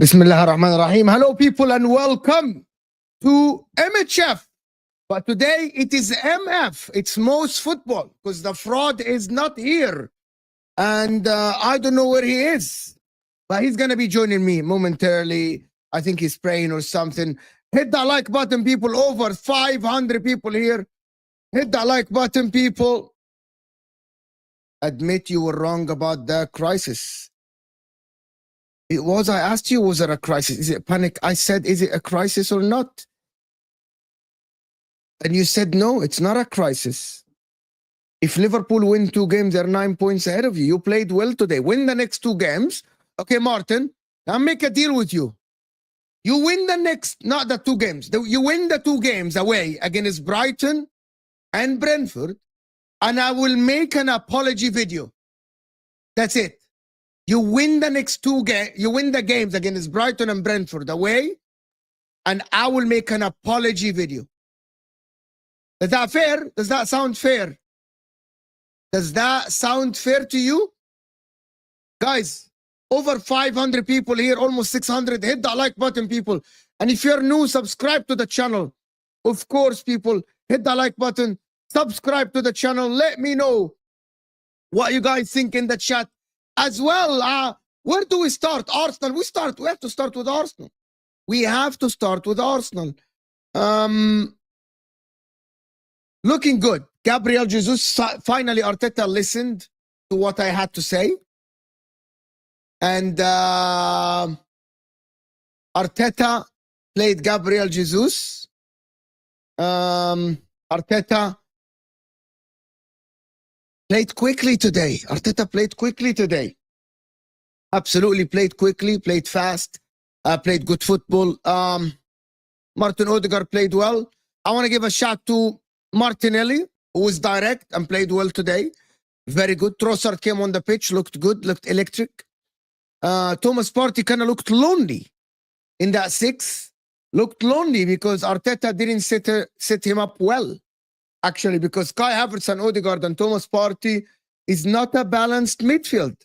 Bismillah ar-Rahman ar-Rahim. Hello, people, and welcome to MHF. But today it is MF. It's most football because the fraud is not here. And I don't know where he is. But he's going to be joining me momentarily. I think he's praying or something. Hit that like button, people. Over 500 people here. Hit that like button, people. Admit you were wrong about the crisis. It was, I asked you, was there a crisis? Is it a panic? I said, is it a crisis or not? And you said, no, it's not a crisis. If Liverpool win 2 games, they're 9 points ahead of you. You played well today. Win the next 2 games. Okay, Martin, I'll make a deal with you. You win the next, not the 2 games. You win the 2 games away against Brighton and Brentford, and I will make an apology video. That's it. You win the next 2 games. You win the games against Brighton and Brentford away, and I will make an apology video. Is that fair? Does that sound fair? Does that sound fair to you? Guys, over 500 people here, almost 600. Hit that like button, people. And if you're new, subscribe to the channel. Of course, people, hit the like button. Subscribe to the channel. Let me know what you guys think in the chat. As well, where do we start? Arsenal. We have to start with Arsenal. We have to start with Arsenal. Looking good. Gabriel Jesus, finally Arteta listened to what I had to say. And Arteta played Gabriel Jesus. Arteta played quickly today. Arteta played quickly today. Absolutely played quickly, played fast, played good football. Martin Odegaard played well. I want to give a shout to Martinelli, who was direct and played well today. Very good. Trossard came on the pitch, looked good, looked electric. Thomas Partey kind of looked lonely in that 6. Looked lonely because Arteta didn't set him up well. Actually, because Kai Havertz and Odegaard and Thomas Partey is not a balanced midfield,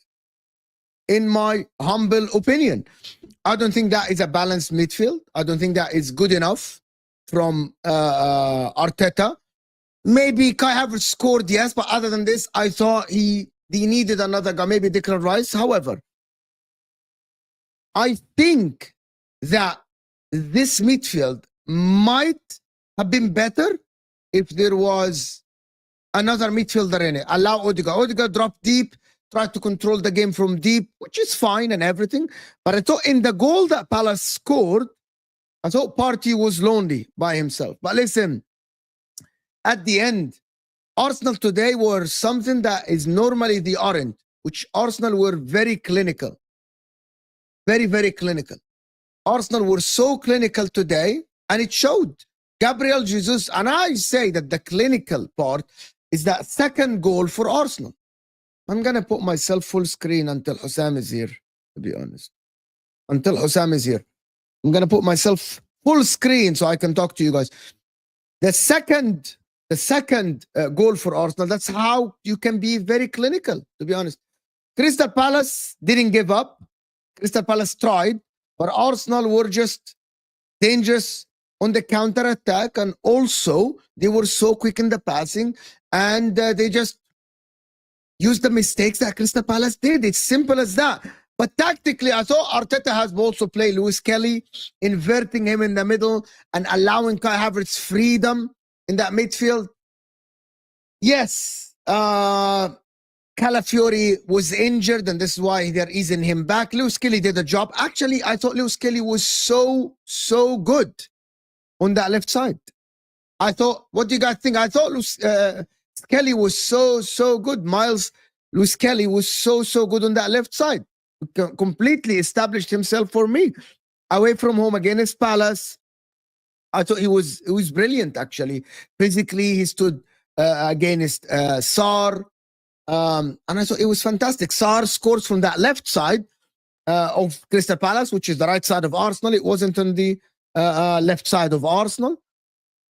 in my humble opinion. I don't think that is a balanced midfield. I don't think that is good enough from Arteta. Maybe Kai Havertz scored, yes, but other than this, I thought he needed another guy, maybe Declan Rice. However, I think that this midfield might have been better if there was another midfielder in it. Allow Odegaard. Odegaard dropped deep, tried to control the game from deep, which is fine and everything. But I thought in the goal that Palace scored, I thought Partey was lonely by himself. But listen, at the end, Arsenal today were something that is normally they aren't, which Arsenal were very clinical. Very, very clinical. Arsenal were so clinical today, and it showed. Gabriel Jesus, and I say that the clinical part is that second goal for Arsenal. I'm going to put myself full screen until Husam is here, to be honest. Until Husam is here. I'm going to put myself full screen so I can talk to you guys. The second goal for Arsenal, that's how you can be very clinical, to be honest. Crystal Palace didn't give up. Crystal Palace tried, but Arsenal were just dangerous on the counter-attack, and also they were so quick in the passing, and they just used the mistakes that Crystal Palace did. It's simple as that. But tactically, I thought Arteta has also played Lewis Kelly, inverting him in the middle and allowing Kai Havertz freedom in that midfield. Yes, Calafiori was injured, and this is why they're easing him back. Lewis Kelly did a job. Actually, I thought Lewis Kelly was so good on that left side. I thought, what do you guys think? I thought Lewis Kelly was so good. Lewis Kelly was so good on that left side. Completely established himself for me. Away from home against Palace, I thought he was brilliant, actually. Physically, he stood against Sarr. And I thought it was fantastic. Sarr scores from that left side of Crystal Palace, which is the right side of Arsenal. It wasn't on the left side of Arsenal.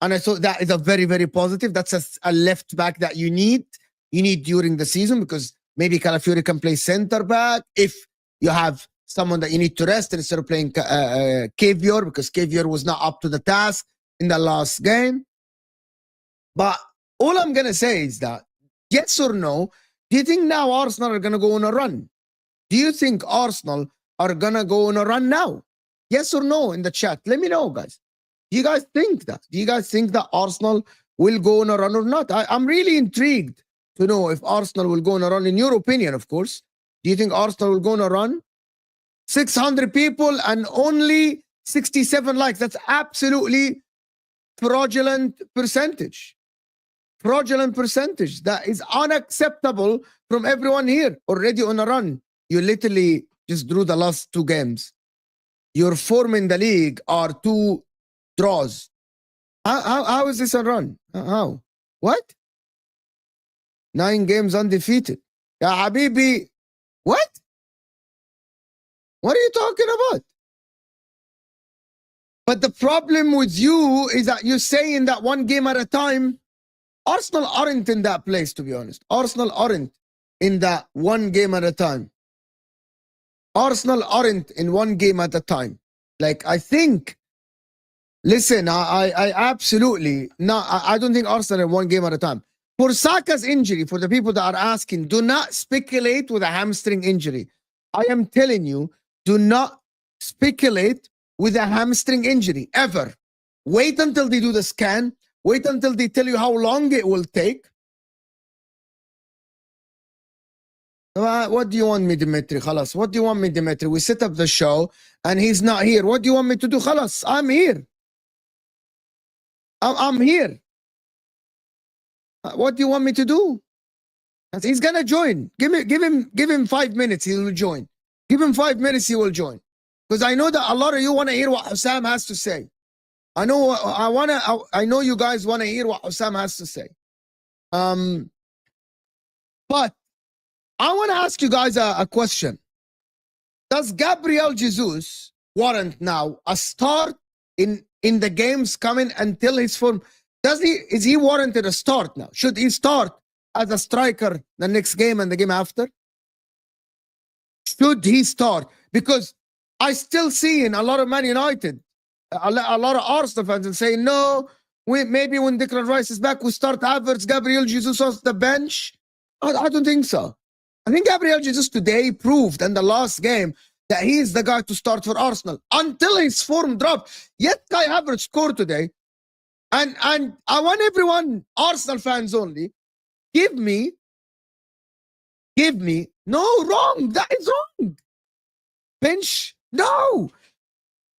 And I thought that is a very, very positive. That's a left back that you need during the season, because maybe Calafiori can play center back if you have someone that you need to rest instead of playing Caviar, because Caviar was not up to the task in the last game. But all I'm going to say is that, yes or no, do you think now Arsenal are going to go on a run? Do you think Arsenal are going to go on a run now? Yes or no in the chat. Let me know, guys. Do you guys think that? Do you guys think that Arsenal will go on a run or not? I'm really intrigued to know if Arsenal will go on a run. In your opinion, of course. Do you think Arsenal will go on a run? 600 people and only 67 likes. That's absolutely fraudulent percentage. Fraudulent percentage. That is unacceptable from everyone here. Already on a run. You literally just drew the last 2 games. Your form in the league are 2 draws. How is this a run? How? What? 9 games undefeated. Ya Habibi. What? What are you talking about? But the problem with you is that you're saying that 1 game at a time. Arsenal aren't in that place, to be honest. Arsenal aren't in that 1 game at a time. Arsenal aren't in 1 game at a time. Like, I think, listen, I absolutely, I don't think Arsenal in 1 game at a time. For Saka's injury, for the people that are asking, do not speculate with a hamstring injury. I am telling you, do not speculate with a hamstring injury, ever. Wait until they do the scan. Wait until they tell you how long it will take. What do you want me, Dimitri? Khalas. What do you want me, Dimitri? We set up the show and he's not here. What do you want me to do? Khalas. I'm here. I'm here. What do you want me to do? He's gonna join. Give him 5 minutes. He will join. Give him 5 minutes. He will join. Because I know that a lot of you want to hear what Husam has to say. I know you guys want to hear what Husam has to say. But I want to ask you guys a question. Does Gabriel Jesus warrant now a start in the games coming until his form? Is he warranted a start now? Should he start as a striker the next game and the game after? Should he start? Because I still see in a lot of Man United, a lot of Arsenal fans and say, no, maybe when Declan Rice is back, we start Havertz, Gabriel Jesus off the bench. I don't think so. I think Gabriel Jesus today proved in the last game that he is the guy to start for Arsenal until his form dropped. Yet Kai Havertz scored today. And I want everyone, Arsenal fans only, give me, no, wrong, that is wrong. Bench, no.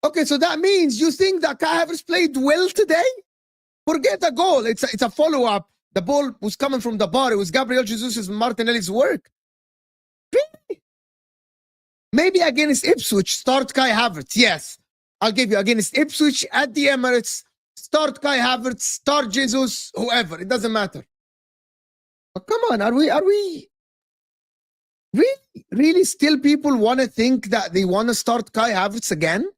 Okay, so that means you think that Kai Havertz played well today? Forget the goal. It's a follow-up. The ball was coming from the bar. It was Gabriel Jesus' and Martinelli's work. Really? Maybe against Ipswich, start Kai Havertz. Yes, I'll give you. Against Ipswich at the Emirates, start Kai Havertz, start Jesus, whoever. It doesn't matter. But come on, are we really still people want to think that they want to start Kai Havertz again?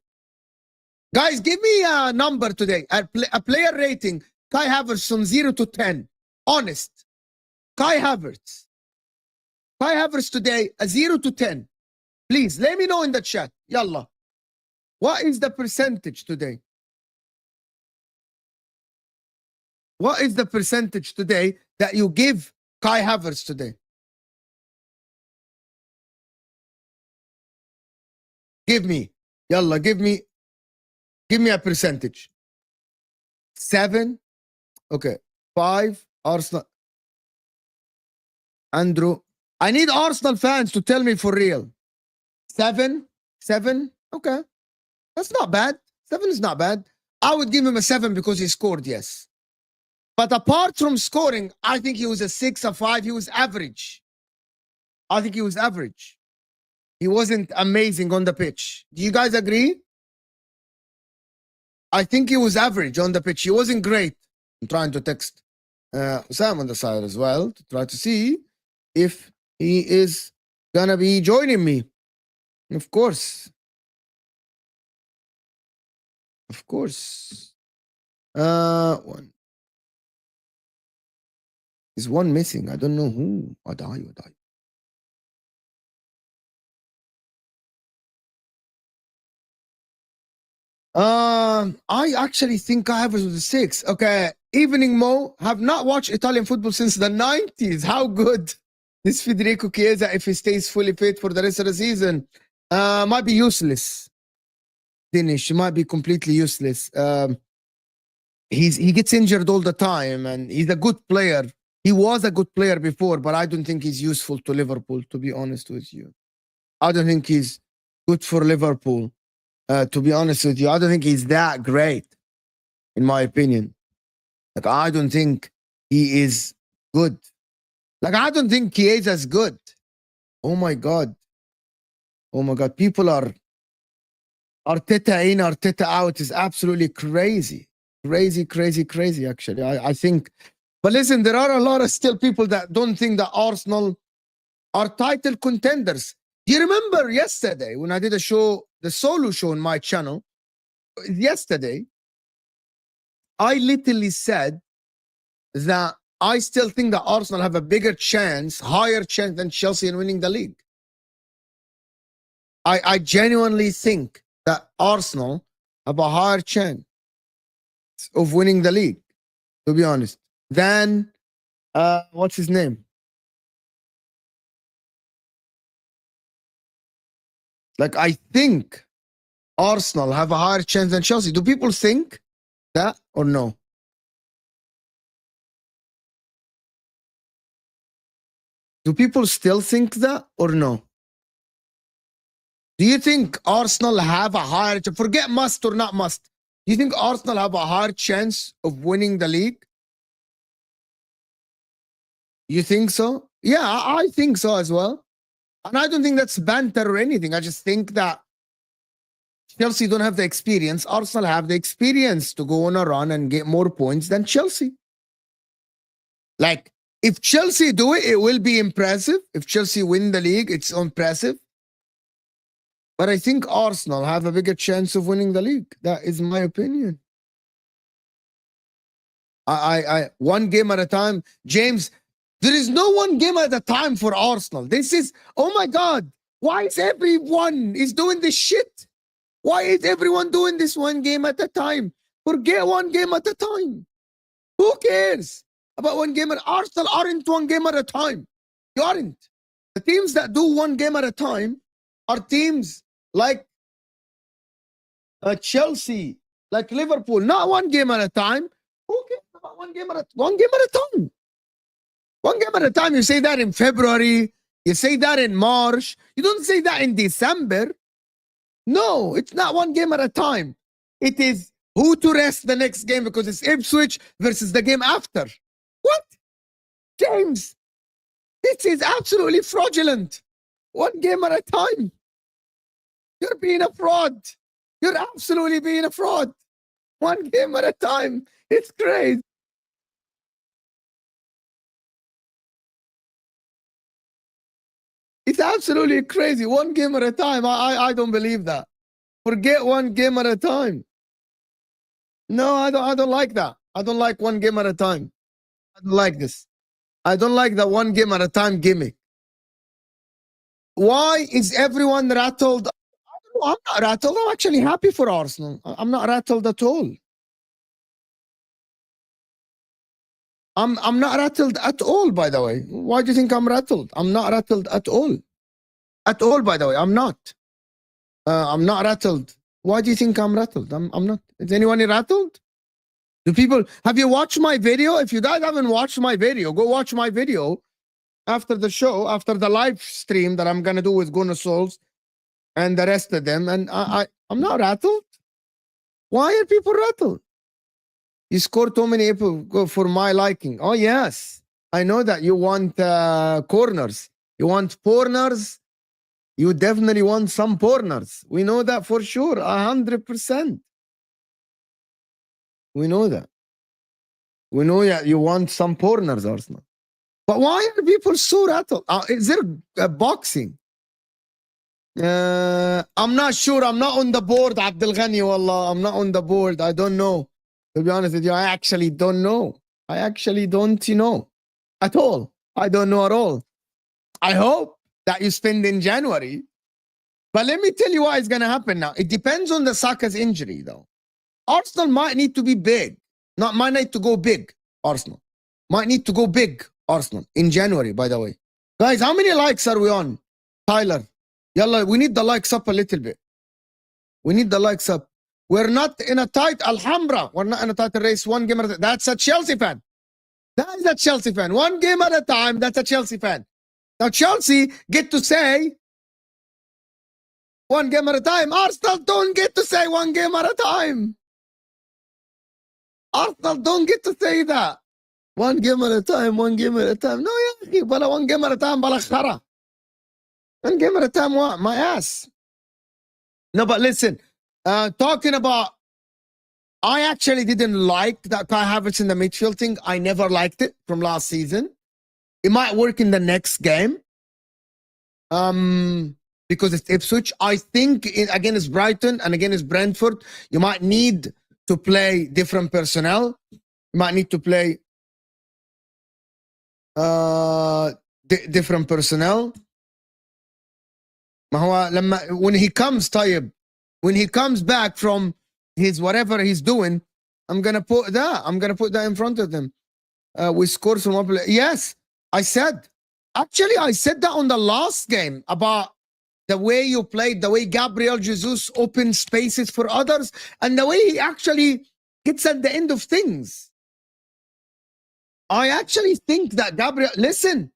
Guys, give me a number today, a player rating. Kai Havertz from 0 to 10. Honest. Kai Havertz. Kai Havertz today, a 0 to 10. Please, let me know in the chat. Yalla. What is the percentage today? What is the percentage today that you give Kai Havertz today? Give me. Yalla, give me a percentage. 7. Okay. 5. Arsenal. Andrew. I need Arsenal fans to tell me for real. 7. 7. Okay. That's not bad. 7 is not bad. I would give him a 7 because he scored, yes. But apart from scoring, I think he was a 6, a 5. He was average. I think he was average. He wasn't amazing on the pitch. Do you guys agree? I think he was average on the pitch. He wasn't great. I'm trying to text Sam on the side as well to try to see if he is gonna be joining me. Of course. Of course. One. Is one missing? I don't know who. I actually think I have it with a 6. Okay, Evening Mo, have not watched Italian football since the 90s. How good this Federico Chiesa, if he stays fully fit for the rest of the season, might be useless. Finish might be completely useless. He gets injured all the time, and he's a good player. He was a good player before, but I don't think he's useful to Liverpool. To be honest with you, I don't think he's good for Liverpool. To be honest with you, I don't think he's that great, in my opinion. Like, I don't think he is good. Like, I don't think Chiesa is good. Oh my god. Oh my god. People are Arteta in, Arteta out is absolutely crazy. Crazy, crazy, crazy, actually. I think. But listen, there are a lot of still people that don't think that Arsenal are title contenders. Do you remember yesterday when I did a show, the solo show on my channel? Yesterday, I literally said that I still think that Arsenal have a bigger chance, higher chance than Chelsea in winning the league. I genuinely think that Arsenal have a higher chance of winning the league, to be honest, than what's his name? Like, I think Arsenal have a higher chance than Chelsea. Do people think that or no? Do people still think that or no? Do you think Arsenal have a higher, forget must or not must, do you think Arsenal have a higher chance of winning the league? You think so? Yeah, I think so as well. And I don't think that's banter or anything. I just think that Chelsea don't have the experience. Arsenal have the experience to go on a run and get more points than Chelsea. Like, if Chelsea do it, it will be impressive. If Chelsea win the league, it's impressive. But I think Arsenal have a bigger chance of winning the league. That is my opinion. I one game at a time. James, there is no one game at a time for Arsenal. This is, oh my God, why is everyone is doing this shit? Why is everyone doing this one game at a time? Forget one game at a time. Who cares about one game? Arsenal aren't one game at a time. You aren't. The teams that do one game at a time are teams like Chelsea, like Liverpool, not one game at a time. Who cares about one game at a time? One game at a time. You say that in February. You say that in March. You don't say that in December. No, it's not one game at a time. It is who to rest the next game because it's Ipswich versus the game after. What? James, this is absolutely fraudulent. One game at a time. You're being a fraud. You're absolutely being a fraud. One game at a time. It's crazy. It's absolutely crazy. One game at a time. I don't believe that. Forget one game at a time. No, I don't like that. I don't like one game at a time. I don't like this. I don't like the one game at a time gimmick. Why is everyone rattled? I'm not rattled. I'm actually happy for Arsenal. I'm not rattled at all. I'm not rattled at all, by the way. Why do you think I'm rattled? I'm not rattled at all. At all, by the way. I'm not. I'm not rattled. Why do you think I'm rattled? I'm not. Is anyone rattled? Do people have you watched my video? If you guys haven't watched my video, go watch my video after the show, after the live stream that I'm gonna do with Gunnar Souls and the rest of them. And I'm not rattled. Why are people rattled? You scored too many people for my liking. Oh yes, I know that you want corners. You want corners. You definitely want some corners. We know that for sure, 100%. We know that. We know that you want some corners, Arsenal. But why are people so rattled? Is there boxing? I'm not sure. I'm not on the board, Abdul Ghani, wallah. I'm not on the board. I don't know. To be honest with you, I actually don't know. I actually don't know at all. I don't know at all. I hope that you spend in January. But let me tell you what is going to happen now. It depends on the Saka's injury, though. Arsenal might need to be big. Not might need to go big, Arsenal. Might need to go big, Arsenal, in January, by the way. Guys, how many likes are we on? Tyler. Yalla, we need the likes up a little bit. We need the likes up. We're not in a tight Alhambra. We're not in a tight race. One game at a time. That's a Chelsea fan. That is a Chelsea fan. One game at a time. That's a Chelsea fan. Now, Chelsea get to say one game at a time. Arsenal don't get to say one game at a time. Arsenal don't get to say that. One game at a time, one game at a time. No, yeah, bala one game at a time, bala khara. One game at a time, what? My ass. No, but listen, talking about, I actually didn't like that Kai Havertz in the midfield thing. I never liked it from last season. It might work in the next game. Because it's Ipswich. I think against Brighton and against Brentford, you might need to play different personnel. You might need to play different personnel. When he comes, Tayyib, when he comes back from his whatever he's doing, I'm gonna put that in front of them. We scored some more. Yes, I said that on the last game about the way you played, the way Gabriel Jesus opened spaces for others, and the way he actually gets at the end of things. I actually think that Gabriel, listen,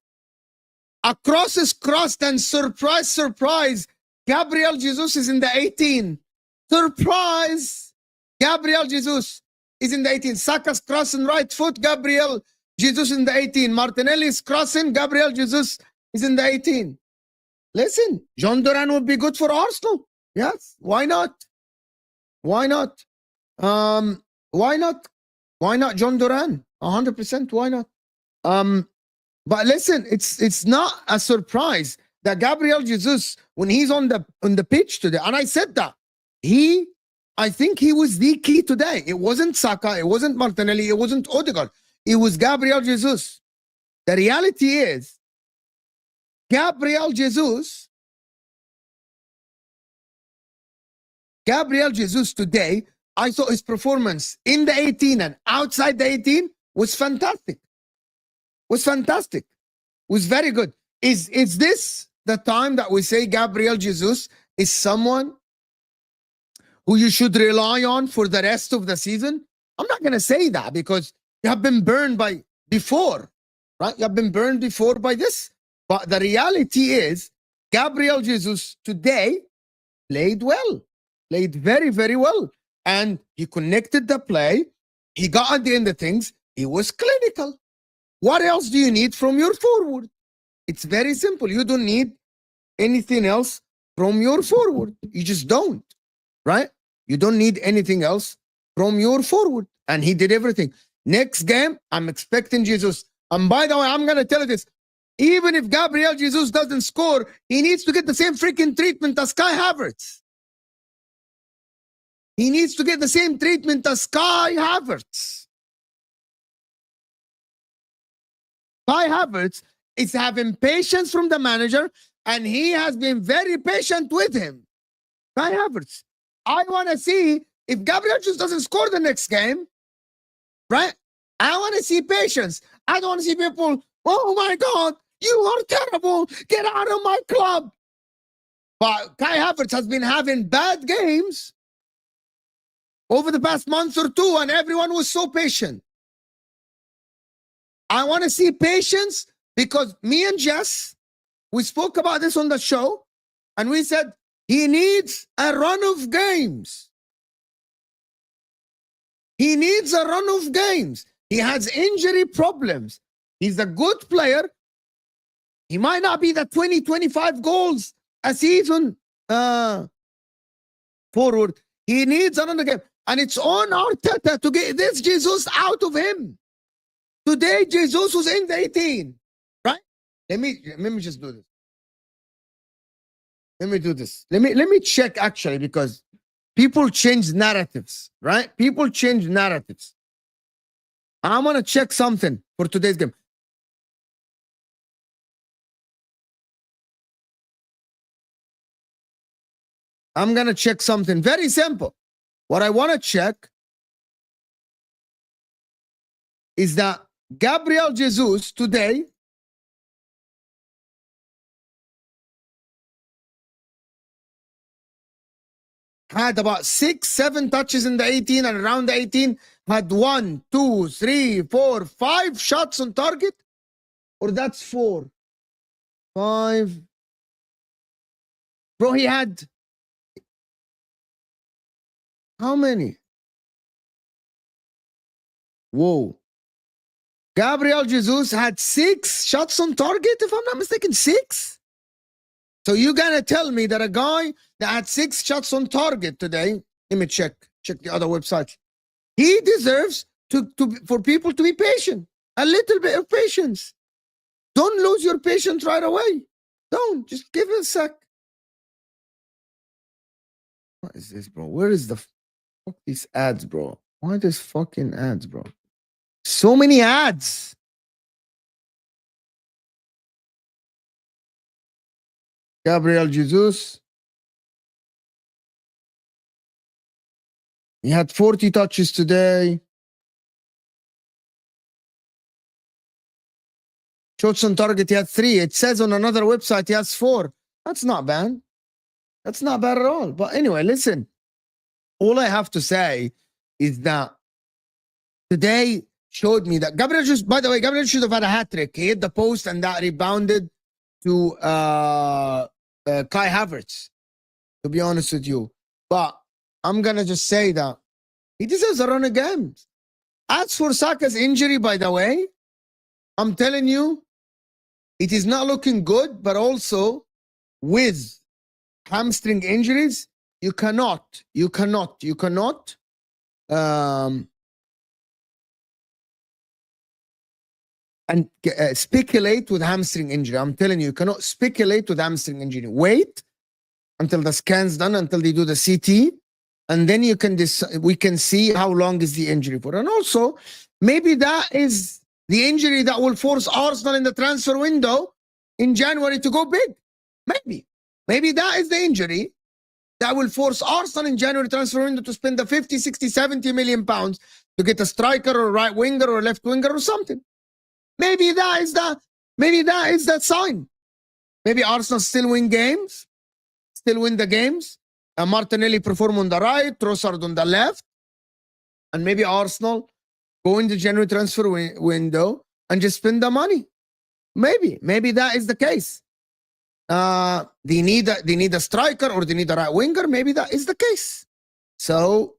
a cross is crossed, and surprise, surprise, Gabriel Jesus is in the 18. Surprise! Gabriel Jesus is in the 18. Saka's crossing right foot, Gabriel Jesus in the 18. Martinelli is crossing, Gabriel Jesus is in the 18. Listen, John Duran would be good for Arsenal. Yes, why not? Why not? Why not? Why not John Duran? 100%. Why not? But listen, it's not a surprise that Gabriel Jesus, when he's on the pitch today, and I said that I think he was the key today. It wasn't Saka, it wasn't Martinelli, it wasn't Odegaard. It was Gabriel Jesus. The reality is, Gabriel Jesus today, I saw his performance in the 18 and outside the 18 was fantastic. Was very good. Is this the time that we say Gabriel Jesus is someone who you should rely on for the rest of the season? I'm not going to say that because you have been burned by before, right? You have been burned before by this. But the reality is, Gabriel Jesus today played well, played very, very well. And he connected the play. He got at the end of things. He was clinical. What else do you need from your forward? It's very simple. You don't need anything else from your forward. You just don't, right? You don't need anything else from your forward. And he did everything. Next game, I'm expecting Jesus. And by the way, I'm going to tell you this. Even if Gabriel Jesus doesn't score, he needs to get the same freaking treatment as Kai Havertz. He needs to get the same treatment as Kai Havertz. Kai Havertz is having patience from the manager, and he has been very patient with him. Kai Havertz. I want to see if Gabriel Jesus doesn't score the next game, right? I want to see patience. I don't want to see people, oh my God, you are terrible. Get out of my club. But Kai Havertz has been having bad games over the past month or two, and everyone was so patient. I want to see patience because me and Jess, we spoke about this on the show, and we said he needs a run of games. He needs a run of games. He has injury problems. He's a good player. He might not be the 20, 25 goals a season forward. He needs another game. And it's on Arteta to get this Jesus out of him. Today, Jesus was in the 18, right? Let me just do this. Let me do this. Let me check actually, because people change narratives, right? People change narratives. I want to check something for today's game. I'm going to check something very simple. What I want to check is that Gabriel Jesus today had about 6, 7 touches in the 18, and around the 18 had 1, 2, 3, 4, 5 shots on target. Or that's 4, 5. Bro, he had how many? Whoa. Gabriel Jesus had 6 shots on target, if I'm not mistaken. 6? So you're going to tell me that a guy that had 6 shots on target today, let me check the other websites. He deserves for people to be patient. A little bit of patience. Don't lose your patience right away. Don't. Just give it a sec. What is this, bro? Where is the fuck these ads, bro? Why these fucking ads, bro? So many ads. Gabriel Jesus. He had 40 touches today. Shots on target, he had 3. It says on another website he has 4. That's not bad. That's not bad at all. But anyway, listen. All I have to say is that today showed me that Gabriel just, by the way, Gabriel should have had a hat trick. He hit the post and that rebounded to Kai Havertz, to be honest with you. But I'm going to just say that he deserves a run of games. As for Saka's injury, by the way, I'm telling you, it is not looking good, but also with hamstring injuries, you cannot speculate with hamstring injury. I'm telling you, you cannot speculate with hamstring injury. Wait until the scan's done, until they do the CT, and then we can see how long is the injury for. And also, maybe that is the injury that will force Arsenal in the transfer window in January to go big. Maybe that is the injury that will force Arsenal in January transfer window to spend the 50, 60, 70 million pounds to get a striker or a right winger or a left winger or something. Maybe that is that sign. Maybe Arsenal still win the games. Martinelli perform on the right, Trossard on the left, and maybe Arsenal go in the January transfer window and just spend the money. Maybe that is the case. They need a striker or they need a right winger. Maybe that is the case. So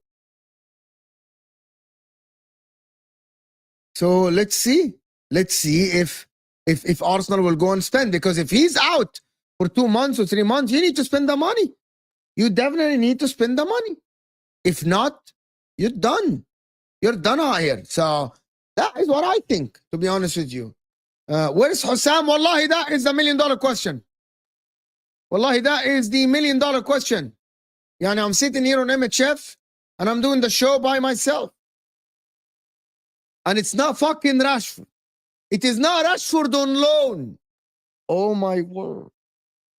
let's see. Let's see if Arsenal will go and spend, because if he's out for 2 months or 3 months, you need to spend the money. You definitely need to spend the money. If not, you're done. You're done out here. So that is what I think, to be honest with you. Where's Husam? Wallahi, that is the $1 million question. Wallahi, that is the $1 million question. Yani, I'm sitting here on MHF and I'm doing the show by myself. And it's not fucking Rashford. It is not Rashford on loan. Oh my word.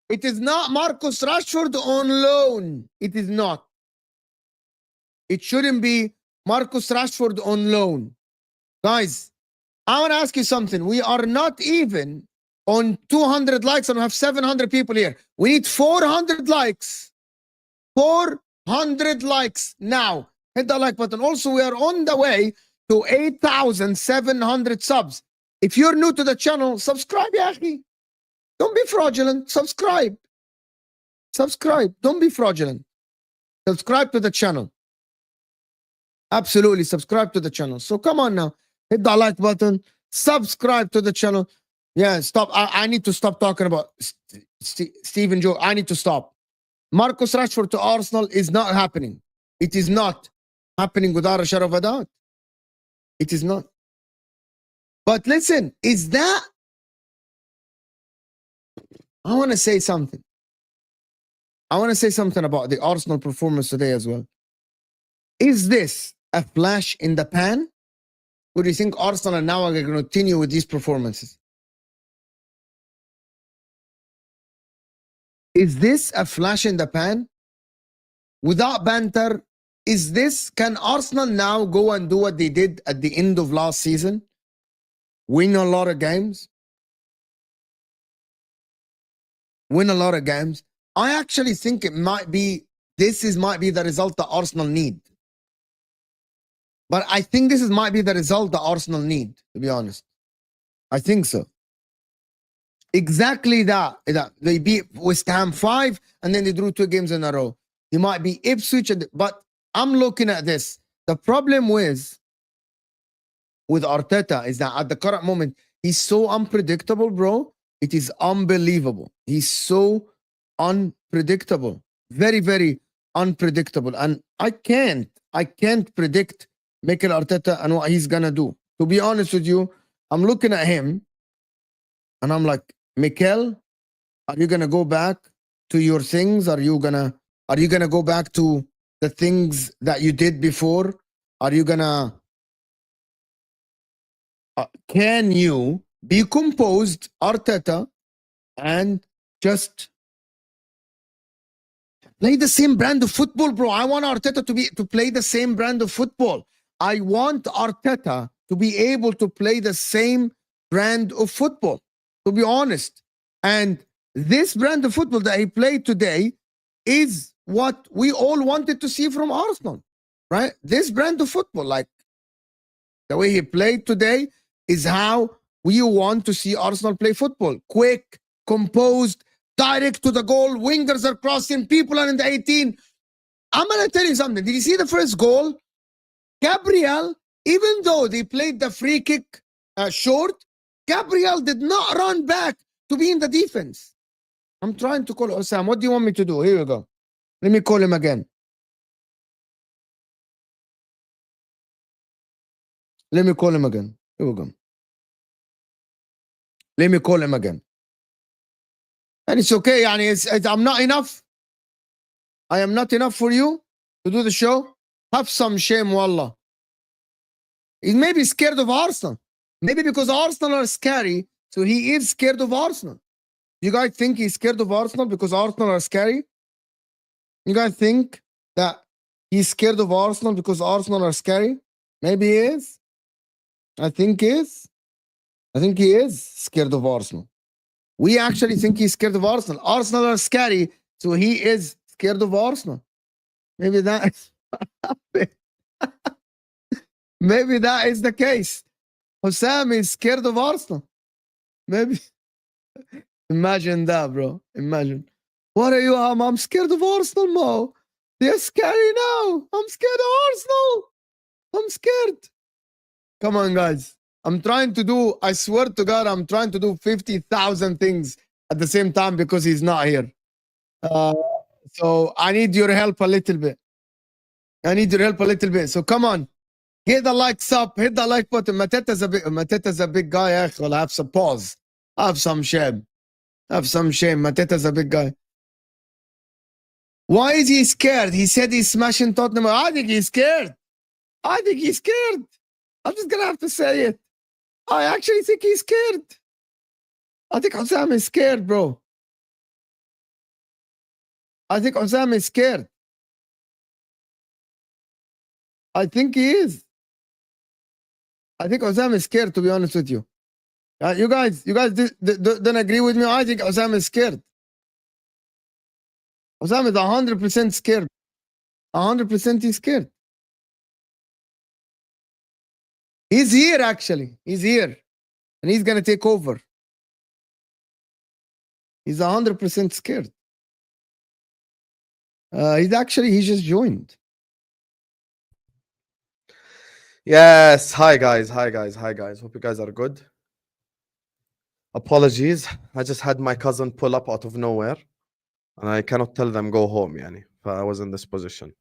It is not Marcus Rashford on loan. It is not. It shouldn't be Marcus Rashford on loan. Guys, I want to ask you something. We are not even on 200 likes and we have 700 people here. We need 400 likes. 400 likes now. Hit that like button. Also, we are on the way to 8,700 subs. If you're new to the channel, subscribe, yahi. Don't be fraudulent. Subscribe. Don't be fraudulent. Subscribe to the channel. Absolutely, subscribe to the channel. So come on now. Hit the like button. Subscribe to the channel. Yeah, stop. I need to stop talking about Steven Joe. I need to stop. Marcus Rashford to Arsenal is not happening. It is not happening without a shadow of a doubt. It is not. But listen, is that... I want to say something. I want to say something about the Arsenal performance today as well. Is this a flash in the pan? Or do you think Arsenal now are going to continue with these performances? Is this a flash in the pan? without banter, can Arsenal now go and do what they did at the end of last season? Win a lot of games? Win a lot of games? I actually think might be the result that Arsenal need. But I think might be the result that Arsenal need, to be honest. I think so. Exactly that. They beat West Ham 5 and then they drew 2 games in a row. They might be Ipswich, but I'm looking at this. The problem with Arteta is that at the current moment, he's so unpredictable, bro. It is unbelievable. He's so unpredictable. Very, very unpredictable. And I can't predict Mikel Arteta and what he's gonna do. To be honest with you, I'm looking at him and I'm like, Mikel, are you gonna go back to your things? Are you gonna go back to the things that you did before? Are you gonna can you be composed, Arteta, and just play the same brand of football, bro? I want Arteta to play the same brand of football. I want Arteta to be able to play the same brand of football, to be honest. And this brand of football that he played today is what we all wanted to see from Arsenal, right? This brand of football, like the way he played today, is how we want to see Arsenal play football. Quick, composed, direct to the goal. Wingers are crossing. People are in the 18. I'm going to tell you something. Did you see the first goal? Gabriel, even though they played the free kick short, Gabriel did not run back to be in the defense. I'm trying to call Husam. What do you want me to do? Here we go. Let me call him again. Let me call him again. Here we go. Let me call him again. And it's okay. I'm not enough. I am not enough for you to do the show. Have some shame, wallah. He may be scared of Arsenal. Maybe because Arsenal are scary, so he is scared of Arsenal. You guys think he's scared of Arsenal because Arsenal are scary? You guys think that he's scared of Arsenal because Arsenal are scary? Maybe he is. I think he is. I think he is scared of Arsenal. We actually think he's scared of Arsenal. Arsenal are scary, so he is scared of Arsenal. Maybe that is maybe that is the case. Husam is scared of Arsenal. Maybe. Imagine that, bro. Imagine. What are you? I'm scared of Arsenal, Mo. They're scary now. I'm scared of Arsenal. I'm scared. Come on, guys. I'm trying to do, I swear to God, I'm trying to do 50,000 things at the same time because he's not here. So I need your help a little bit. So come on. Hit the likes up. Hit the like button. Mateta's a big guy. Well, have some pause. Have some shame. Mateta's a big guy. Why is he scared? He said he's smashing Tottenham. I think he's scared. I'm just going to have to say it. I actually think he's scared. I think Husam is scared, bro. I think Husam is scared. I think he is. I think Husam is scared, to be honest with you. You guys don't agree with me? I think Husam is scared. Husam is 100% scared. 100% he's scared. He's here, actually. He's here. And he's going to take over. He's 100% scared. He just joined. Yes. Hi guys. Hope you guys are good. Apologies. I just had my cousin pull up out of nowhere. And I cannot tell them go home, yani. I was in this position.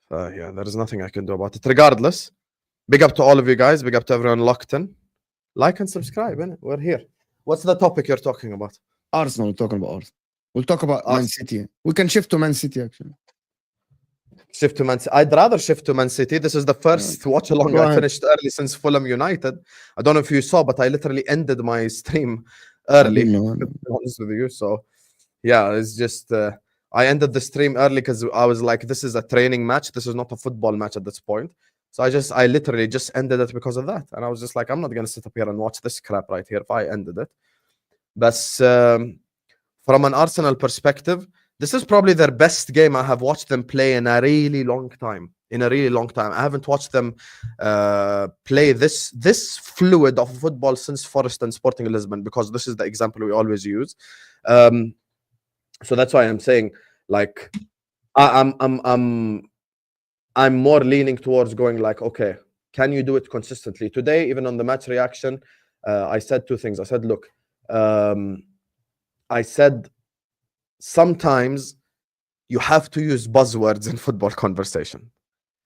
Yeah, there is nothing I can do about it. Regardless, big up to all of you guys. Big up to everyone locked in. Like and subscribe, innit? We're here. What's the topic you're talking about? Arsenal. We're talking about Arsenal. We'll talk about Man City. We can shift to Man City, actually. Shift to Man City. I'd rather shift to Man City. This is the first watch along I finished early since Fulham United. I don't know if you saw, but I literally ended my stream early. To be honest with you. So, yeah, it's just I ended the stream early because I was like, this is a training match. This is not a football match at this point. So I literally just ended it because of that. And I was just like, I'm not going to sit up here and watch this crap right here if I ended it. But from an Arsenal perspective, this is probably their best game I have watched them play in a really long time. I haven't watched them play this fluid of football since Forest and Sporting Lisbon, because this is the example we always use. So that's why I'm saying, like, I'm more leaning towards going like, okay, can you do it consistently? Today, even on the match reaction, I said two things. I said, look, I said sometimes you have to use buzzwords in football conversation.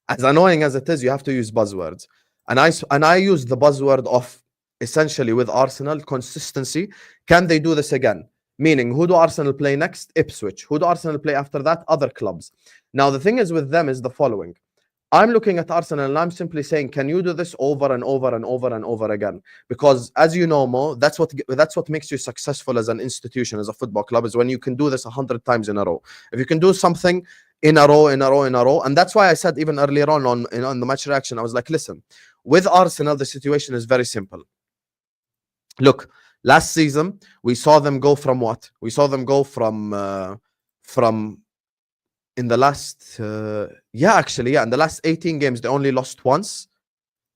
As annoying as it is, you have to use buzzwords. And I use the buzzword of, essentially, with Arsenal, consistency. Can they do this again? Meaning, who do Arsenal play next? Ipswich. Who do Arsenal play after that? Other clubs. Now, the thing is with them is the following. I'm looking at Arsenal and I'm simply saying, can you do this over and over and over and over again? Because as you know, Mo, that's what makes you successful as an institution, as a football club, is when you can do this 100 times in a row. If you can do something in a row, and that's why I said even earlier on the match reaction, I was like, listen, with Arsenal, the situation is very simple. Look, last season, we saw them go from what? We saw them go from in the last, in the last 18 games, they only lost once.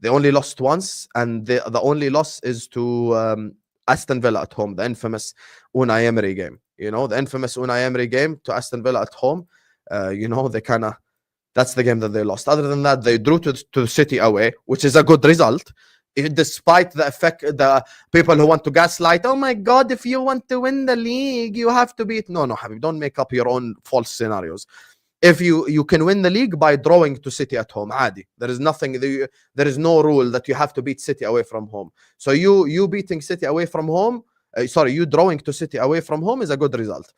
And the only loss is to Aston Villa at home, the infamous Unai Emery game. You know, the infamous Unai Emery game to Aston Villa at home. That's the game that they lost. Other than that, they drew to City away, which is a good result. Despite the people who want to gaslight, oh my God, if you want to win the league, you have to beat. No, Habib, don't make up your own false scenarios. If you can win the league by drawing to City at home, Adi. There is no rule that you have to beat City away from home. So you beating City away from home, you drawing to City away from home is a good result.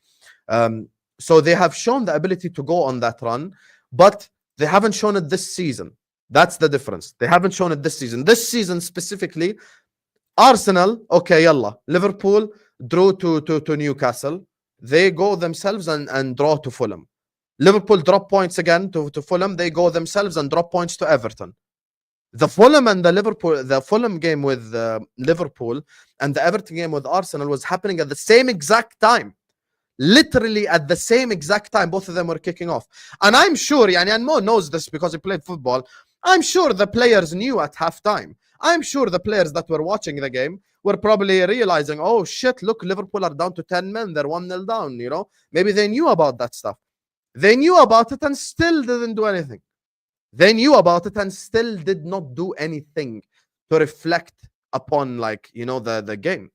So they have shown the ability to go on that run, but they haven't shown it this season. That's the difference. They haven't shown it this season. This season specifically, Arsenal, okay, yalla. Liverpool drew to Newcastle. They go themselves and draw to Fulham. Liverpool drop points again to Fulham. They go themselves and drop points to Everton. The Fulham game with Liverpool and the Everton game with Arsenal was happening at the same exact time. Literally at the same exact time, both of them were kicking off. And I'm sure, and Mo knows this because he played football, I'm sure the players knew at halftime. I'm sure the players that were watching the game were probably realizing, oh shit, look, Liverpool are down to 10 men. They're 1-0 down, you know. Maybe they knew about that stuff. They knew about it and still didn't do anything. They knew about it and still did not do anything to reflect upon, the game.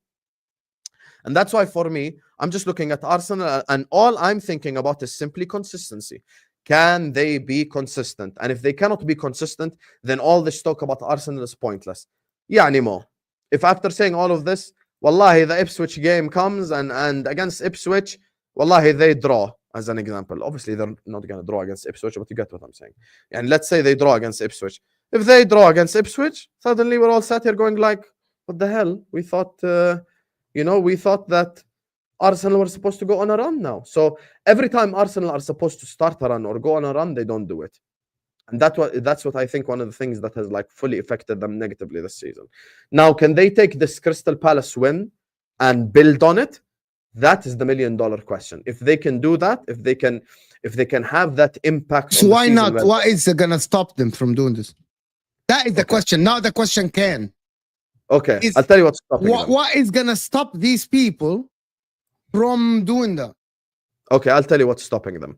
And that's why, for me, I'm just looking at Arsenal and all I'm thinking about is simply consistency. Can they be consistent? And if they cannot be consistent, then all this talk about Arsenal is pointless. Yeah, anymore. If after saying all of this, wallahi, the Ipswich game comes and against Ipswich, wallahi, they draw, as an example. Obviously, they're not going to draw against Ipswich, but you get what I'm saying. And let's say they draw against Ipswich. If they draw against Ipswich, suddenly we're all sat here going like, what the hell? We thought that Arsenal were supposed to go on a run now. So every time Arsenal are supposed to start a run or go on a run, they don't do it. And that's what I think one of the things that has fully affected them negatively this season. Now, can they take this Crystal Palace win and build on it? That is the $1 million question. If they can do that, if they can have that impact. So why not? Why is it gonna stop them from doing this? That is the question. Now the question can. Okay, I'll tell you what's stopping them. What is gonna stop these people from doing that? Okay, I'll tell you what's stopping them.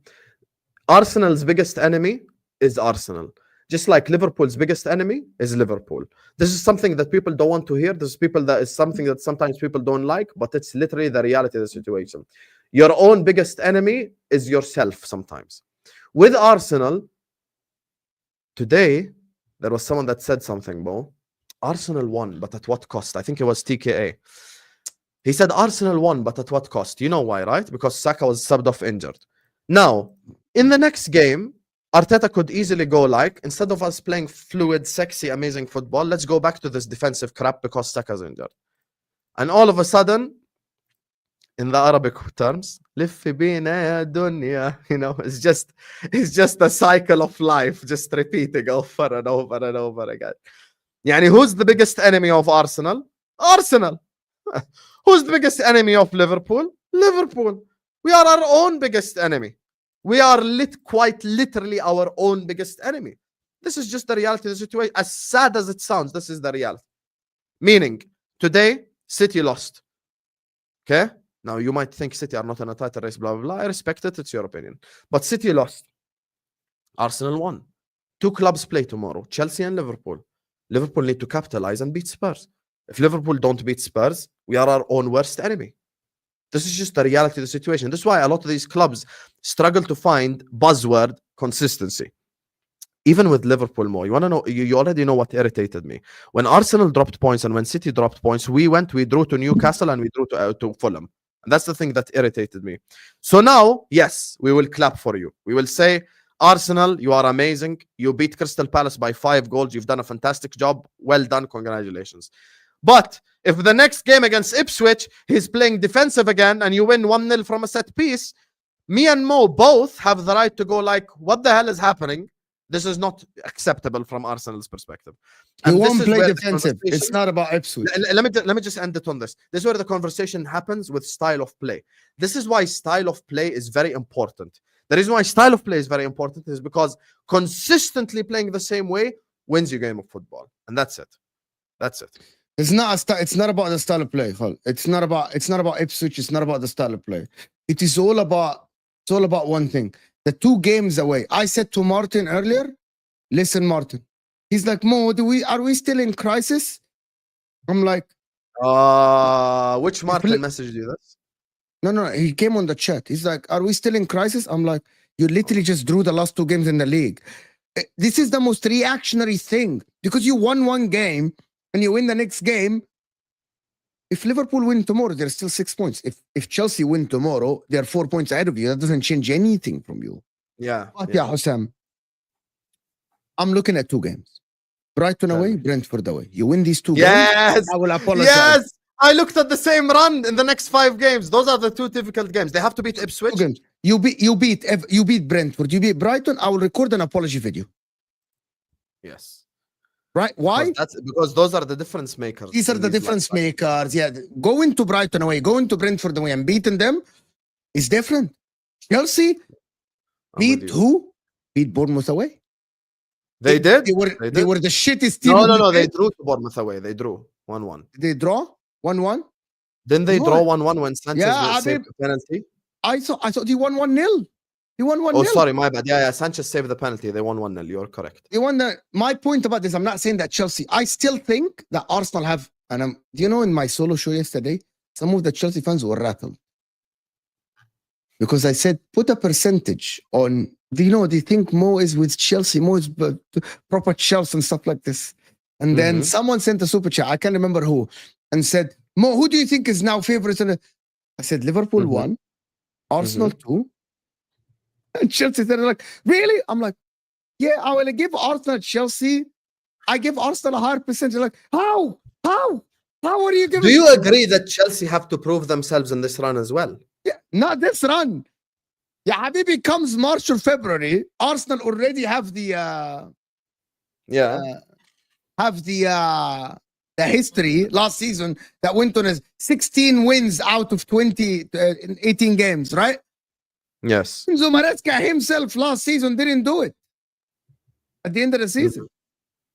Arsenal's biggest enemy is Arsenal. Just like Liverpool's biggest enemy is Liverpool. This is something that people don't want to hear. This is something that sometimes people don't like, but it's literally the reality of the situation. Your own biggest enemy is yourself sometimes. With Arsenal, today, there was someone that said something, Bo. Arsenal won, but at what cost? I think it was TKA. He said Arsenal won, but at what cost? You know why, right? Because Saka was subbed off injured. Now, in the next game, Arteta could easily go instead of us playing fluid, sexy, amazing football, let's go back to this defensive crap because Saka's injured. And all of a sudden, in the Arabic terms, لف بينا يا دنيا. You know, it's just a cycle of life, just repeating over and over and over again. يعني who's the biggest enemy of Arsenal? Arsenal. Who's the biggest enemy of Liverpool? Liverpool. We are our own biggest enemy. We are quite literally our own biggest enemy. This is just the reality of the situation. As sad as it sounds, this is the reality. Meaning, today, City lost. Okay? Now, you might think City are not in a title race, blah, blah, blah. I respect it. It's your opinion. But City lost. Arsenal won. Two clubs play tomorrow, Chelsea and Liverpool. Liverpool need to capitalize and beat Spurs. If Liverpool don't beat Spurs, we are our own worst enemy. This is just the reality of the situation. This is why a lot of these clubs struggle to find buzzword consistency. Even with Liverpool, Mo, you want to know, you already know what irritated me. When Arsenal dropped points and when City dropped points, we drew to Newcastle and we drew to Fulham. And that's the thing that irritated me. So now, yes, we will clap for you. We will say, Arsenal, you are amazing. You beat Crystal Palace by 5 goals. You've done a fantastic job. Well done. Congratulations. But if the next game against Ipswich, he's playing defensive again and you win 1-0 from a set piece, me and Mo both have the right to go like, what the hell is happening? This is not acceptable from Arsenal's perspective. You won't play defensive. It's not about Ipswich. Let me just end it on this. This is where the conversation happens with style of play. This is why style of play is very important. The reason why style of play is very important is because consistently playing the same way wins your game of football. And that's it. That's it. It's not about the style of play. It's not about Ipswich. It's not about the style of play. It is all about one thing. The 2 games away. I said to Martin earlier, listen, Martin. He's like, Mo, are we still in crisis? I'm like, which Martin messaged you this? No, he came on the chat. He's like, are we still in crisis? I'm like, you literally just drew the last 2 games in the league. This is the most reactionary thing because you won 1 game and you win the next game. If Liverpool win tomorrow, they're still 6 points. If Chelsea win tomorrow, they're 4 points ahead of you. That doesn't change anything from you. Yeah. But yeah, Husam, I'm looking at 2 games. Brighton away, Brentford away. You win these 2 games, I will apologize. Yes, I looked at the same run in the next 5 games. Those are the 2 difficult games. They have to beat Ipswich. You beat Brentford. You beat Brighton. I will record an apology video. Yes. Right? Why? Because those are the difference makers. These are the difference makers. Yeah. Going to Brighton away, going to Brentford away and beating them is different. Chelsea beat who? Beat Bournemouth away. They did? They were the shittest team. No. They drew to Bournemouth away. They drew 1-1. They draw 1-1? Didn't they draw 1-1 when Sanchez saved the penalty? I thought he won 1-0. He won 1-0. Oh, sorry, my bad. Yeah, Sanchez saved the penalty. They won 1-0. You're correct. They won my point about this, I'm not saying that Chelsea, I still think that Arsenal have, and do you know in my solo show yesterday, some of the Chelsea fans were rattled. Because I said, put a percentage on, they think Mo is with Chelsea, Mo is proper Chelsea and stuff like this. And then someone sent a super chat, I can't remember who, and said, Mo, who do you think is now favorites? I said, Liverpool 1, Arsenal 2, and Chelsea. They're like, really? I'm like, yeah, I will give Arsenal Chelsea. I give Arsenal a higher percentage. Like, how? How are you giving? Do you agree that Chelsea have to prove themselves in this run as well? Yeah, not this run. Yeah, Habibi comes March or February. Arsenal already have the history last season that went on as 16 wins out of 18 games, right? Yes. Enzo Maresca himself last season didn't do it at the end of the season.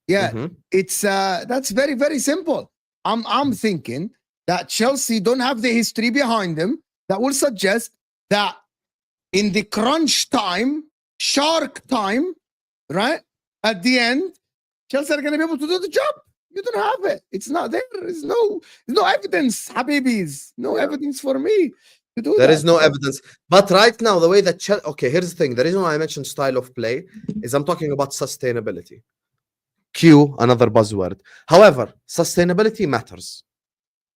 Yeah, it's that's very, very simple. I'm thinking that Chelsea don't have the history behind them that will suggest that in the crunch time, shark time, right? At the end, Chelsea are going to be able to do the job. You don't have it. It's not there. There's no evidence, Habibis. No evidence for me to do that. There is no evidence. But right now, the way that okay, here's the thing. The reason why I mentioned style of play is I'm talking about sustainability. Q, another buzzword. However, sustainability matters.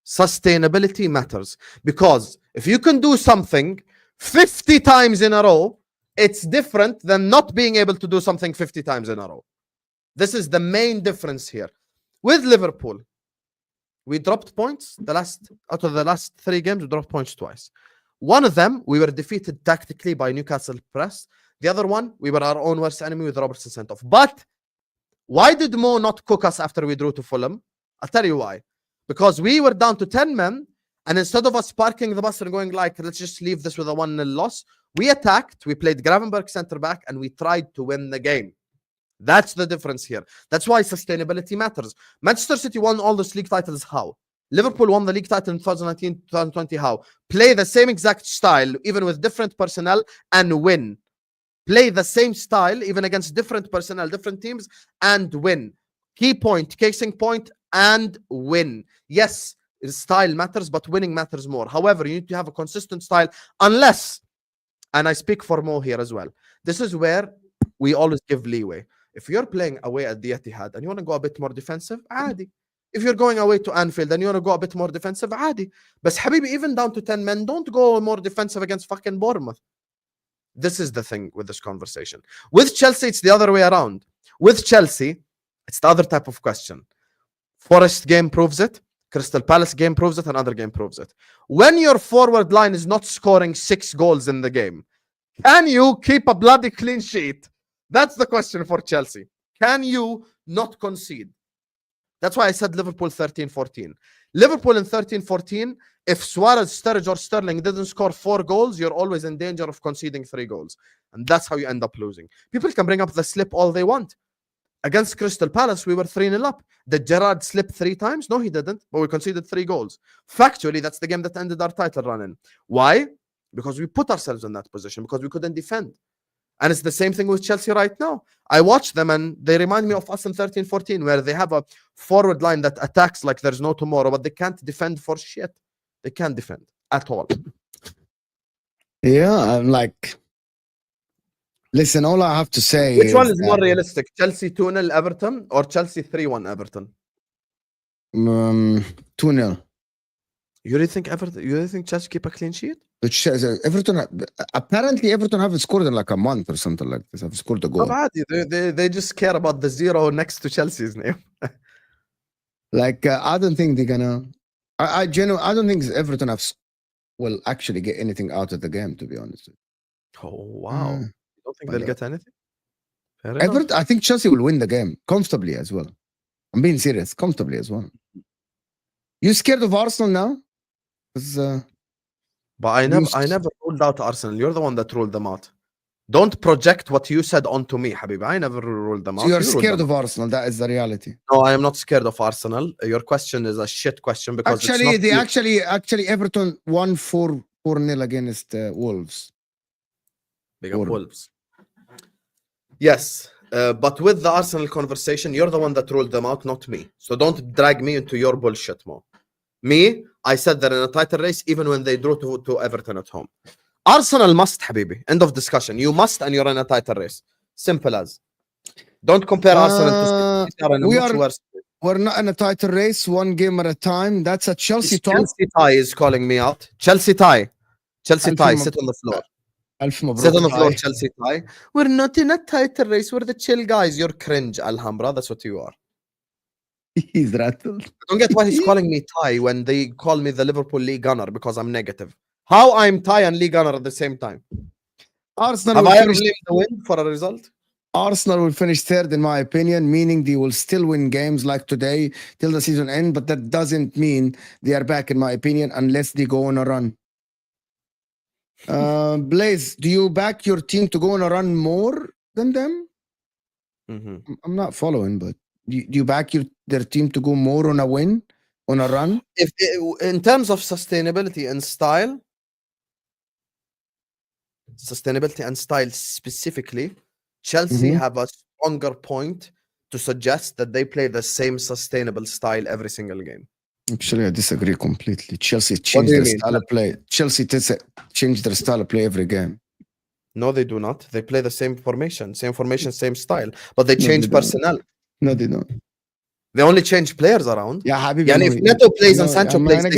Sustainability matters because if you can do something 50 times in a row, it's different than not being able to do something 50 times in a row. This is the main difference here. With Liverpool, We dropped points out of the last 3 games. We dropped points twice. One of them, we were defeated tactically by Newcastle Press. The other one, we were our own worst enemy with Robertson sent off. But why did Mo not cook us after we drew to Fulham? I'll tell you why. Because we were down to 10 men, and instead of us parking the bus and going like, let's just leave this with a 1-0 loss, we attacked, we played Gravenberg centre back, and we tried to win the game. That's the difference here. That's why sustainability matters. Manchester City won all those league titles. How? Liverpool won the league title in 2019, 2020. How? Play the same exact style, even with different personnel, and win. Play the same style, even against different personnel, different teams, and win. Key point, casing point, and win. Yes, style matters, but winning matters more. However, you need to have a consistent style, unless, and I speak for Mo here as well, this is where we always give leeway. If you're playing away at the Etihad and you want to go a bit more defensive, عادي. If you're going away to Anfield and you want to go a bit more defensive, عادي. But Habibi, even down to 10 men, don't go more defensive against fucking Bournemouth. This is the thing with this conversation. With Chelsea, it's the other way around. With Chelsea, it's the other type of question. Forest game proves it. Crystal Palace game proves it. Another game proves it. When your forward line is not scoring 6 goals in the game, can you keep a bloody clean sheet? That's the question for Chelsea. Can you not concede? That's why I said Liverpool 13-14. Liverpool in 13-14, if Suarez, Sturridge, or Sterling didn't score 4 goals, you're always in danger of conceding 3 goals. And that's how you end up losing. People can bring up the slip all they want. Against Crystal Palace, we were 3-0 up. Did Gerrard slip 3 times? No, he didn't. But we conceded 3 goals. Factually, that's the game that ended our title run-in. Why? Because we put ourselves in that position, because we couldn't defend. And it's the same thing with Chelsea right now. I watch them and they remind me of us in 13-14, where they have a forward line that attacks like there's no tomorrow, but they can't defend for shit. They can't defend at all. Yeah, I'm like, listen, all I have to say Which one is more realistic? Chelsea 2-0 Everton or Chelsea 3-1 Everton? 2-0. You really think Chelsea keep a clean sheet? Everton, apparently Everton haven't scored in like a month or something like this. Have scored a goal. They just care about the 0 next to Chelsea's name. Like I don't think they're gonna. I don't think Everton will actually get anything out of the game, to be honest. Oh wow! You don't think they'll get anything? Everton, I think Chelsea will win the game comfortably as well. I'm being serious, comfortably as well. You scared of Arsenal now? But I never ruled out Arsenal. You're the one that ruled them out. Don't project what you said onto me, Habib. I never ruled them out. So you're scared of Arsenal. That is the reality. No, I am not scared of Arsenal. Your question is a shit question because actually Everton won 4-0 against Wolves. Big up Wolves. Yes, but with the Arsenal conversation, you're the one that ruled them out, not me. So don't drag me into your bullshit, Mo. Me, I said they're in a title race even when they drew to Everton at home. Arsenal must, Habibi. End of discussion. You must, and you're in a title race. Simple as. Don't compare Arsenal to City. We're not in a title race, one game at a time. That's a Chelsea talk. Chelsea tie is calling me out. Chelsea tie. Sit on the floor. Sit on the floor, Chelsea tie. We're not in a title race. We're the chill guys. You're cringe, Alhambra. That's what you are. He's rattled. I don't get why he's calling me tie when they call me the Liverpool League gunner because I'm negative. How I'm tie and League gunner at the same time? Arsenal Have I ever blamed the win for a result? Arsenal will finish third, in my opinion, meaning they will still win games like today till the season end, but that doesn't mean they are back, in my opinion, unless they go on a run. Blaze, do you back your team to go on a run more than them? I'm not following, but do you back their team to go more on a win, on a run? In terms of sustainability and style specifically, Chelsea have a stronger point to suggest that they play the same sustainable style every single game. Actually, I disagree completely. Chelsea changed their style of play. Chelsea changed their style of play every game. No, they do not. They play the same formation, same style, but they change personnel. No, they don't. They only change players around. Yeah, Habibi. If Neto plays and Sancho plays, I'm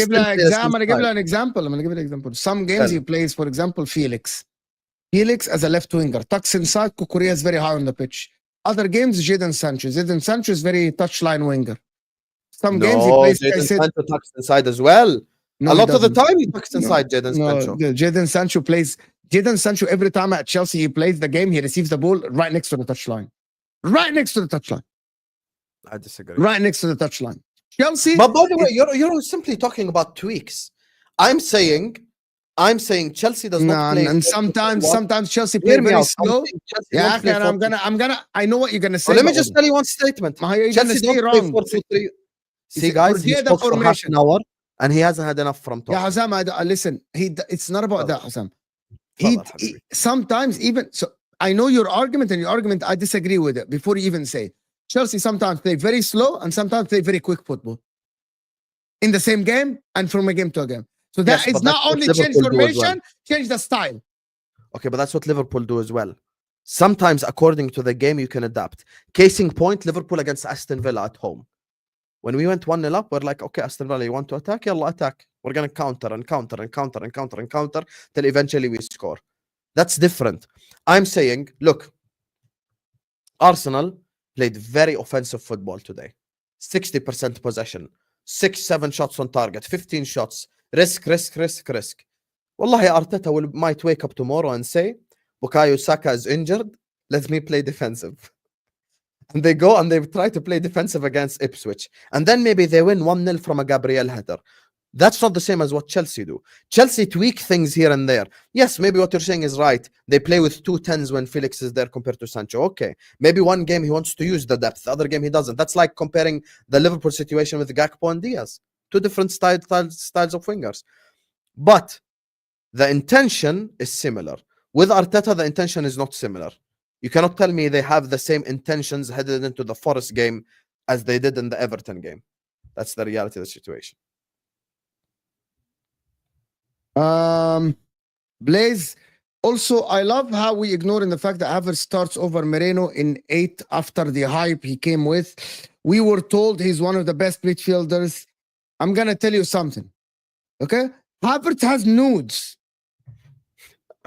going to give you an example. Some games he plays, for example, Felix as a left winger, tucks inside. Kukurea is very high on the pitch. Other games, Jadon Sancho is very touchline winger. Some games he No, plays. I Jadon said Sancho tucks inside as well. no, A he lot of the doesn't. time he tucks No, inside Jadon Sancho. Jadon Sancho plays. Jadon Sancho every time at Chelsea he plays the game, he receives the ball right next to the touchline. Right next to the touchline. I disagree. Right next to the touchline. Chelsea. But by the way, you're simply talking about tweaks. I'm saying Chelsea does not play. And sometimes Chelsea play Hear me very out. I'm slow. saying Chelsea Yeah, don't play and I know what you're gonna say. let me but just tell you one statement. How are you Chelsea gonna say don't play wrong? 4-2-3. See, It's- guys, he forget the spoke for half formation. an hour and he hasn't had enough from Yeah, talking. Husam, listen. It's not about that, Husam. تفضل حبيبي. Sometimes even so. I know your argument, and your argument I disagree with it. Before you even say, Chelsea sometimes play very slow and sometimes play very quick football in the same game and from a game to a game. So that Yes, is but not that's what only change Liverpool do as well. formation, change the style. Okay, but that's what Liverpool do as well. Sometimes, according to the game, you can adapt. Case in point, Liverpool against Aston Villa at home. When we went 1-0 up, we're like, okay, Aston Villa, you want to attack? Yalla, attack. We're going to counter and counter and counter and counter and counter till eventually we score. That's different. I'm saying, look, Arsenal played very offensive football today. 60% possession, 6-7 shots on target, 15 shots, risk. Wallahi, Arteta might wake up tomorrow and say, Bukayo Saka is injured, let me play defensive. And they go and they try to play defensive against Ipswich. And then maybe they win 1-0 from a Gabriel header. That's not the same as what Chelsea do. Chelsea tweak things here and there. Yes, maybe what you're saying is right. They play with 2 10s when Felix is there compared to Sancho. Okay. Maybe one game he wants to use the depth, the other game he doesn't. That's like comparing the Liverpool situation with Gakpo and Diaz. 2 different styles of wingers. But the intention is similar. With Arteta, the intention is not similar. You cannot tell me they have the same intentions headed into the Forest game as they did in the Everton game. That's the reality of the situation. Blaze. Also, I love how we ignoring the fact that Havertz starts over Moreno in 8 after the hype he came with. We were told he's one of the best midfielders. I'm gonna tell you something. Okay? Havertz has nudes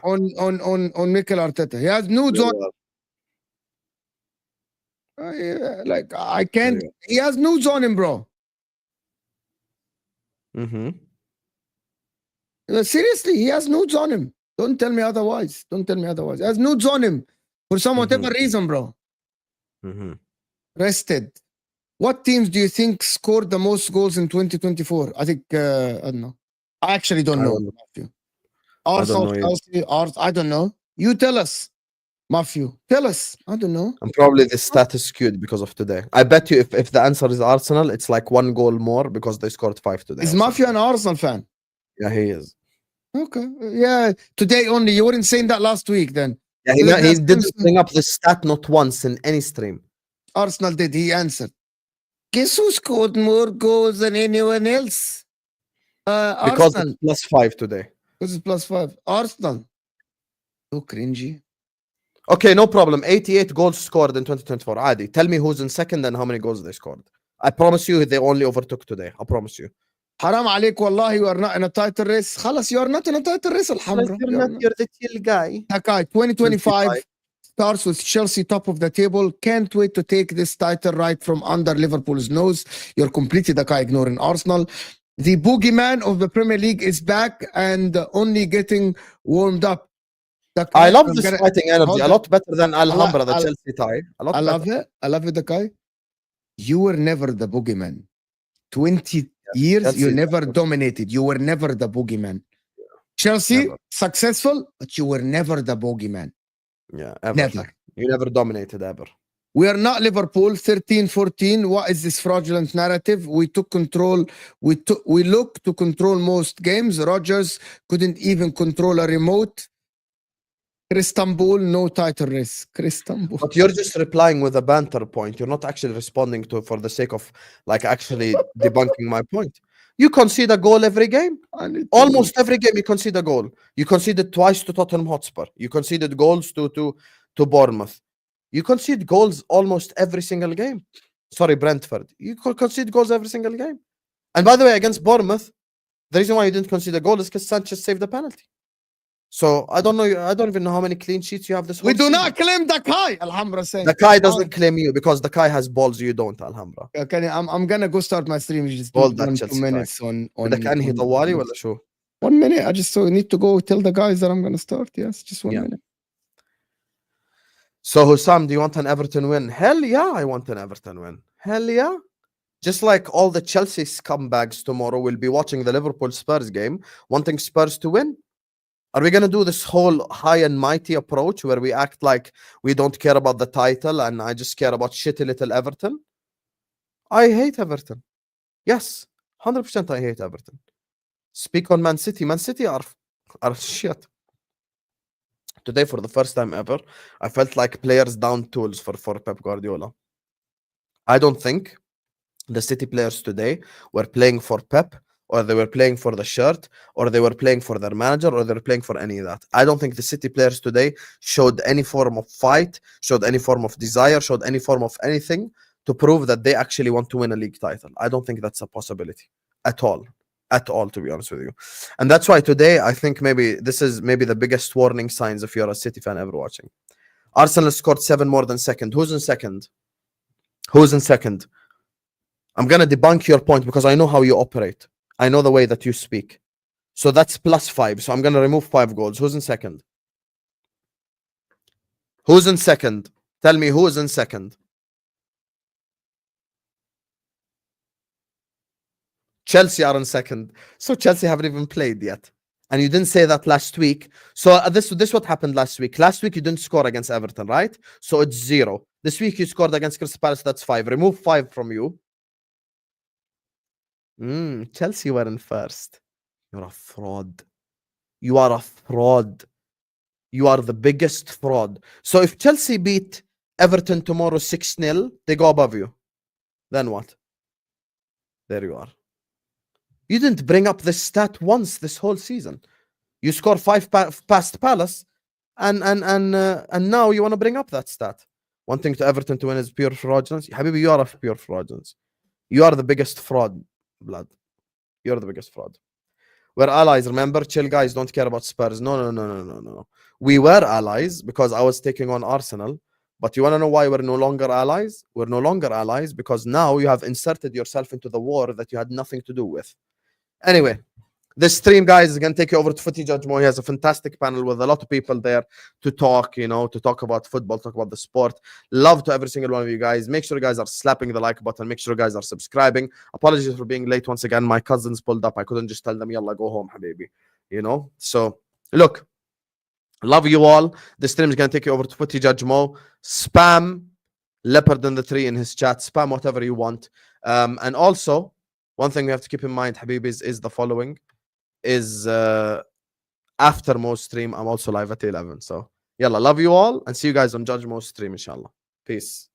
on Mikel Arteta. He has nudes on. Yeah, like I can't. He has nudes on him, bro. Seriously, he has nudes on him. Don't tell me otherwise. He has nudes on him for some whatever reason, bro. Rested. What teams do you think scored the most goals in 2024? I think I don't know. I actually don't know. Arsenal, Chelsea, I don't know. You tell us, Matthew. Tell us. I don't know. And probably the stat is skewed because of today. I bet you if the answer is Arsenal, it's like 1 goal more because they scored 5 today. Is Matthew an Arsenal fan? Yeah, he is. Okay. Yeah. Today only. You weren't saying that last week then. Yeah, he didn't bring up the stat not once in any stream. Arsenal did. He answered. Guess who scored more goals than anyone else? Because Arsenal. it's +5 today. Because it's +5. Arsenal. So cringy. Okay, no problem. 88 goals scored in 2024. Adi, tell me who's in second and how many goals they scored. I promise you they only overtook today. I promise you. حرام عليك والله, you are not in a title race. خلاص, you are not in a title race, الحمرا. You're the chill guy. Okay, 2025 starts with Chelsea top of the table. Can't wait to take this title right from under Liverpool's nose. You're completely the guy ignoring Arsenal. The boogeyman of the Premier League is back and only getting warmed up. I love this fighting energy a lot better than Alhambra, the Chelsea tie. I love it. I love it, the guy. You were never the boogeyman. 20 years, you never dominated. You were never the boogeyman. Chelsea, successful, but you were never the boogeyman. Yeah, ever. Never. You never dominated ever. We are not Liverpool, 13-14. What is this fraudulent narrative? We took control. We look to control most games. Rodgers couldn't even control a remote. Istanbul, no title race. Istanbul. But you're just replying with a banter point. You're not actually responding to for the sake of like actually debunking my point. You concede a goal every game. Almost every game you concede a goal. You conceded twice to Tottenham Hotspur. You conceded goals to Bournemouth. You concede goals almost every single game. Sorry, Brentford. You concede goals every single game. And by the way, against Bournemouth, the reason why you didn't concede a goal is because Sanchez saved the penalty. So I don't know. I don't even know how many clean sheets you have this whole We do season. not claim the Kai. Alhambra saying The Kai doesn't claim you because the Kai has balls. You don't, Alhambra. Okay, I'm gonna go start my stream. Just do Hold that 2 Chelsea minutes on بدك انهي طوالي ولا شو؟ 1 minute. I just need to go tell the guys that I'm gonna start. Yes, just 1 Yeah. minute. So Husam, do you want an Everton win? Hell yeah, I want an Everton win. Hell yeah. Just like all the Chelsea scumbags tomorrow will be watching the Liverpool Spurs game, wanting Spurs to win. Are we going to do this whole high and mighty approach where we act like we don't care about the title and I just care about shitty little Everton? I hate Everton. Yes, 100% I hate Everton. Speak on Man City. Man City are shit. Today, for the first time ever, I felt like players down tools for Pep Guardiola. I don't think the City players today were playing for Pep, or they were playing for the shirt, or they were playing for their manager, or they were playing for any of that. I don't think the City players today showed any form of fight, showed any form of desire, showed any form of anything to prove that they actually want to win a league title. I don't think that's a possibility at all. At all, to be honest with you. And that's why today I think maybe this is maybe the biggest warning signs if you're a City fan ever watching. Arsenal scored 7 more than second. Who's in second? Who's in second? I'm going to debunk your point because I know how you operate. I know the way that you speak. So that's +5. So I'm going to remove 5 goals. Who's in second? Who's in second? Tell me who is in second. Chelsea are in second. So Chelsea haven't even played yet. And you didn't say that last week. So this what happened last week. Last week you didn't score against Everton, right? So it's 0. This week you scored against Crystal Palace. That's 5. Remove 5 from you. Chelsea were in first. You're a fraud. You are a fraud. You are the biggest fraud. So if Chelsea beat Everton tomorrow 6-0, they go above you. Then what? There you are. You didn't bring up this stat once this whole season. You scored 5 past Palace, and now you want to bring up that stat. Wanting to Everton to win is pure fraudulence. Habibi, you are a pure fraudulence. You are the biggest fraud, blood. You're the biggest fraud. We're allies, remember? Chill guys, don't care about Spurs. No. We were allies because I was taking on Arsenal. But you want to know why we're no longer allies? We're no longer allies because now you have inserted yourself into the war that you had nothing to do with. Anyway, this stream, guys, is going to take you over to Footy Judge Mo. He has a fantastic panel with a lot of people there to talk, to talk about football, talk about the sport. Love to every single one of you guys. Make sure you guys are slapping the like button. Make sure you guys are subscribing. Apologies for being late once again. My cousins pulled up. I couldn't just tell them, yalla, go home, habibi. So, look, love you all. The stream is going to take you over to Footy Judge Mo. Spam Leopard in the Tree in his chat. Spam whatever you want. And also, one thing we have to keep in mind, habibis, is the following. Is after Mo's stream, I'm also live at 11. So, yalla, love you all and see you guys on Judge Mo's stream, inshallah. Peace.